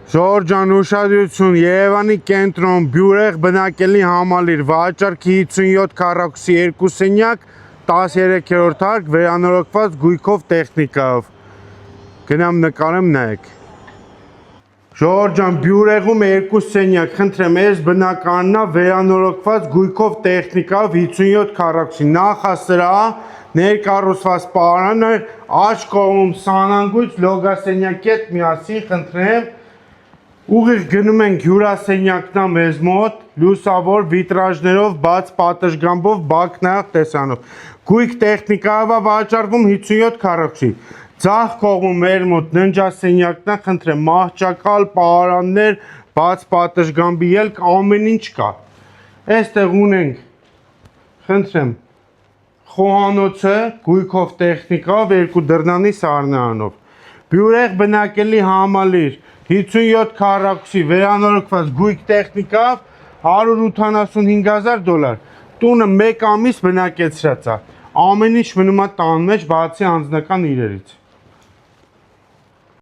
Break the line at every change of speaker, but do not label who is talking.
Ժորժան ուշադրություն, Երևանի կենտրոն բյուրեղ բնակելի համալիր վաճառքի 57 քառակուսի 2 սենյակ 13-րդ հարկ վերանորոգված գույքով տեխնիկայով։ Գնամ նկարեմ նայեք։ Ժորժան բյուրեղում 2 սենյակ, խնդրեմ, այս բնակարանն է վերանորոգված գույքով տեխնիկայով 57 քառակուսի նախասրահ, ներկառուցված պարանը, աջ կողմում սանանգույց լոգասենյակի հետ միասին, խնդրեմ։ Ուղիղ գնում ենք հյուրասենյակն է մեզ մոտ, լուսավոր վիտրաժներով, բաց պատշգամբով, բակնայող տեսանով։ Գույք տեխնիկայով է վաճառվում 57 քառակուսի։ Ձախ կողմում մեր մոտ ննջասենյակն է, խնդրեմ, մահճակալ, պահարաններ, բաց պատշգամբի ելք, ամեն ինչ կա։ Այստեղ ունենք, խնդրեմ, խոհանոցը գույքով տեխնիկայով 2 դռնանի սառնարանով։ Բյուրեղ բնակելի համալիր 57 քառակուսի վերանորոգված գույք տեխնիկայով $185,000։ Տունը 1 ամիս բնակեցրած է։ Ամեն ինչ մնում է տան մեջ, բացի անձնական իրերից։